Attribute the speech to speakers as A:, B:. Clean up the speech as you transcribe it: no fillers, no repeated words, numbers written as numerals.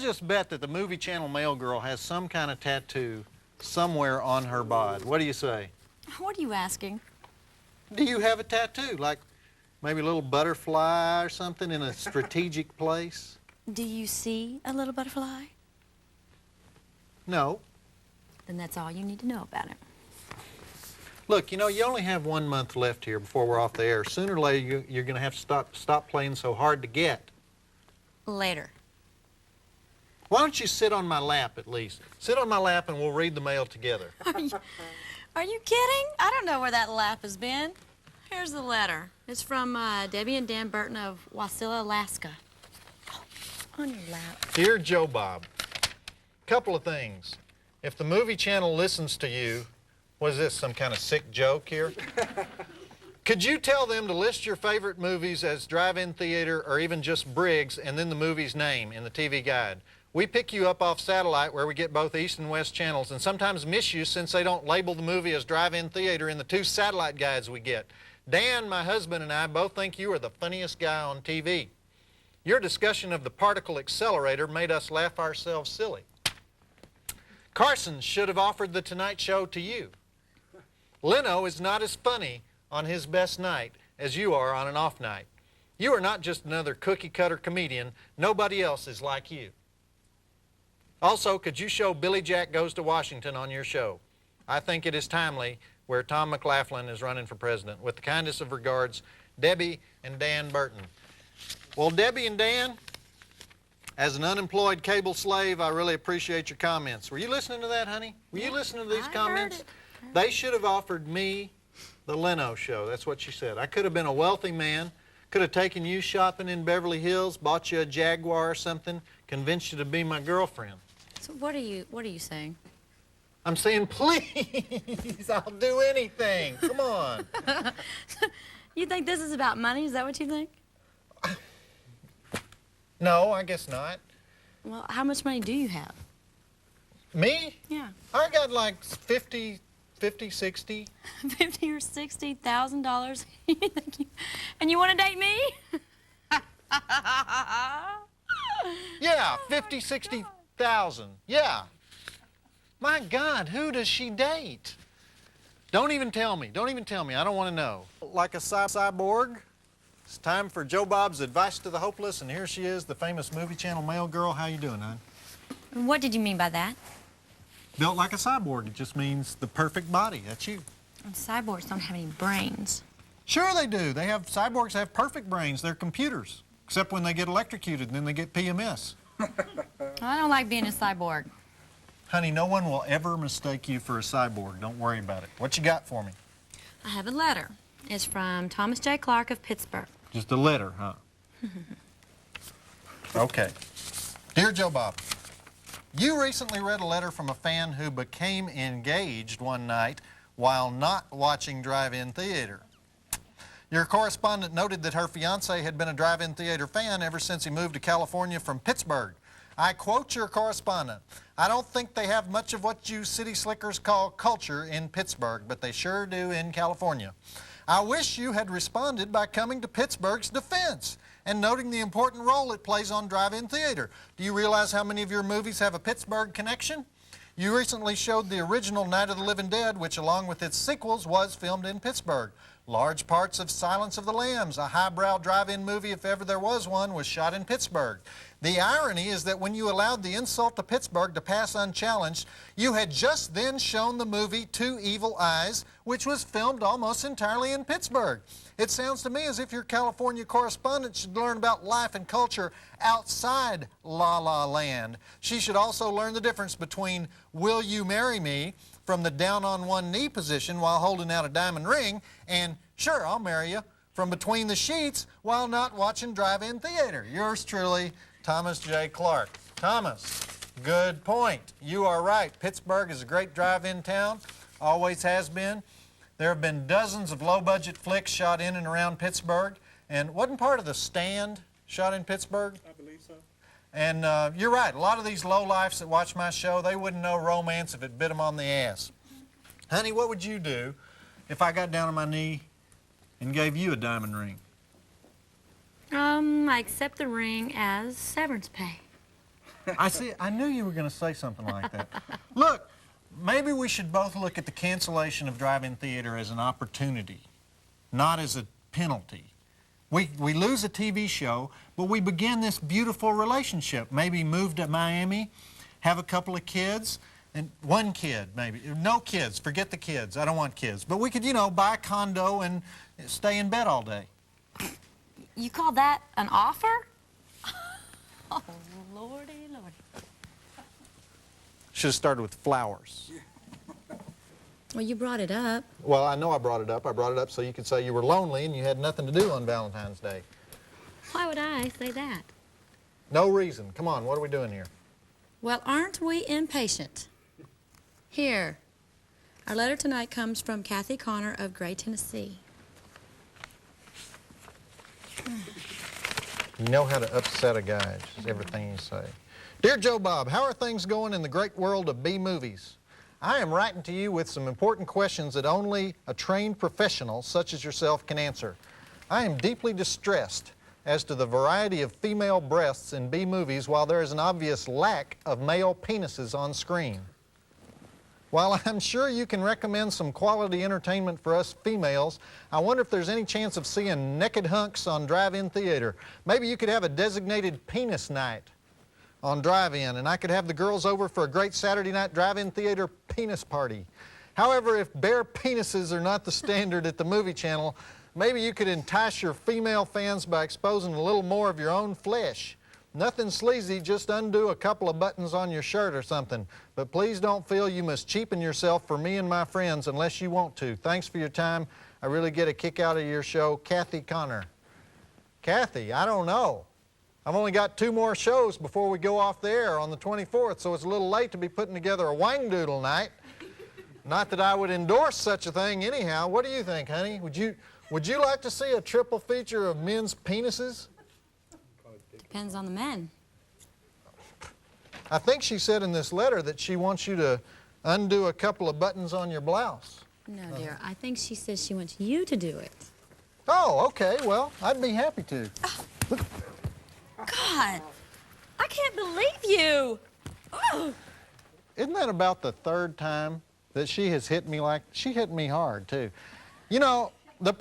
A: just bet that the movie channel mail girl has some kind of tattoo somewhere on her bod. What do you say?
B: What are you asking?
A: Do you have a tattoo? Like maybe a little butterfly or something in a strategic place?
B: Do you see a little butterfly?
A: No.
B: Then that's all you need to know about it.
A: Look, you know, you only have 1 month left here before we're off the air. Sooner or later, you're going to have to stop playing so hard to get.
B: Later.
A: Why don't you sit on my lap at least? Sit on my lap and we'll read the mail together.
B: Are you kidding? I don't know where that lap has been. Here's the letter. It's from Debbie and Dan Burton of Wasilla, Alaska. Oh, on your lap.
A: Dear Joe Bob, couple of things. If the movie channel listens to you, what is this, some kind of sick joke here? Could you tell them to list your favorite movies as drive-in theater or even just Briggs and then the movie's name in the TV guide? We pick you up off satellite where we get both East and West channels and sometimes miss you since they don't label the movie as drive-in theater in the 2 satellite guides we get. Dan, my husband, and I both think you are the funniest guy on TV. Your discussion of the particle accelerator made us laugh ourselves silly. Carson should have offered the Tonight Show to you. Leno is not as funny on his best night as you are on an off night. You are not just another cookie-cutter comedian. Nobody else is like you. Also, could you show Billy Jack Goes to Washington on your show? I think it is timely where Tom McLaughlin is running for president. With the kindest of regards, Debbie and Dan Burton. Well, Debbie and Dan, as an unemployed cable slave, I really appreciate your comments. Were you listening to that, honey? Were you listening to these comments? They should have offered me the Leno show. That's what she said. I could have been a wealthy man, could have taken you shopping in Beverly Hills, bought you a Jaguar or something, convinced you to be my girlfriend.
B: So what are you saying?
A: I'm saying, please, I'll do anything. Come on.
B: You think this is about money? Is that what you think?
A: No, I guess not.
B: Well, how much money do you have?
A: Me?
B: Yeah.
A: I got like 50, 60.
B: $50,000 or $60,000? And you want to date me?
A: Yeah, 50, 60,000. Yeah. My God, who does she date? Don't even tell me. Don't even tell me. I don't want to know. Like a cyborg? It's time for Joe Bob's Advice to the Hopeless, and here she is, the famous movie channel mail girl. How you doing, hon?
B: What did you mean by that?
A: Built like a cyborg. It just means the perfect body. That's you.
B: And cyborgs don't have any brains.
A: Sure they do. Cyborgs have perfect brains. They're computers. Except when they get electrocuted and then they get PMS.
B: I don't like being a cyborg.
A: Honey, no one will ever mistake you for a cyborg. Don't worry about it. What you got for me?
B: I have a letter. It's from Thomas J. Clark of Pittsburgh.
A: Just a letter, huh? Okay. Dear Joe Bob, you recently read a letter from a fan who became engaged one night while not watching drive-in theater. Your correspondent noted that her fiancé had been a drive-in theater fan ever since he moved to California from Pittsburgh. I quote your correspondent, "I don't think they have much of what you city slickers call culture in Pittsburgh, but they sure do in California. I wish you had responded by coming to Pittsburgh's defense and noting the important role it plays on drive-in theater. Do you realize how many of your movies have a Pittsburgh connection? You recently showed the original Night of the Living Dead, which along with its sequels was filmed in Pittsburgh. Large parts of Silence of the Lambs, a highbrow drive-in movie if ever there was one, was shot in Pittsburgh. The irony is that when you allowed the insult to Pittsburgh to pass unchallenged, you had just then shown the movie Two Evil Eyes, which was filmed almost entirely in Pittsburgh. It sounds to me as if your California correspondent should learn about life and culture outside La La Land. She should also learn the difference between Will You Marry Me from the down on one knee position while holding out a diamond ring and Sure, I'll marry you from between the sheets while not watching drive-in theater. Yours truly, Thomas J. Clark. Thomas, good point. You are right. Pittsburgh is a great drive-in town, always has been. There have been dozens of low-budget flicks shot in and around Pittsburgh, and wasn't part of The Stand shot in Pittsburgh?
C: I believe so.
A: And you're right, a lot of these lowlifes that watch my show, they wouldn't know romance if it bit them on the ass. Honey, what would you do if I got down on my knee and gave you a diamond ring?
B: I accept the ring as severance pay.
A: I knew you were going to say something like that. Look, maybe we should both look at the cancellation of drive-in theater as an opportunity, not as a penalty. We lose a TV show, but we begin this beautiful relationship. Maybe move to Miami, have a couple of kids, and one kid maybe. No kids, forget the kids. I don't want kids. But we could, you know, buy a condo and stay in bed all day.
B: You call that an offer? Oh, lordy, lordy.
A: Should have started with flowers.
B: Well, you brought it up.
A: Well, I know I brought it up. I brought it up so you could say you were lonely and you had nothing to do on Valentine's Day.
B: Why would I say that?
A: No reason. Come on, what are we doing here?
B: Well, aren't we impatient? Here. Our letter tonight comes from Kathy Connor of Gray, Tennessee.
A: You know how to upset a guy, it's just everything you say. Dear Joe Bob, how are things going in the great world of B-movies? I am writing to you with some important questions that only a trained professional such as yourself can answer. I am deeply distressed as to the variety of female breasts in B-movies while there is an obvious lack of male penises on screen. While I'm sure you can recommend some quality entertainment for us females, I wonder if there's any chance of seeing naked hunks on drive-in theater. Maybe you could have a designated penis night on drive-in, and I could have the girls over for a great Saturday night drive-in theater penis party. However, if bare penises are not the standard at the movie channel, maybe you could entice your female fans by exposing a little more of your own flesh. Nothing sleazy, just undo a couple of buttons on your shirt or something. But please don't feel you must cheapen yourself for me and my friends unless you want to. Thanks for your time. I really get a kick out of your show. Kathy Connor. Kathy, I don't know. I've only got 2 more shows before we go off the air on the 24th, so it's a little late to be putting together a wang-doodle night. Not that I would endorse such a thing anyhow. What do you think, honey? Would you like to see a triple feature of men's penises?
B: Depends on the men.
A: I think she said in this letter that she wants you to undo a couple of buttons on your blouse.
B: No, dear. I think she says she wants you to do it.
A: Oh, okay. Well, I'd be happy to. Look.
B: God, I can't believe you. Ugh.
A: Isn't that about the 3rd time that she has hit me like... She hit me hard, too. You know, the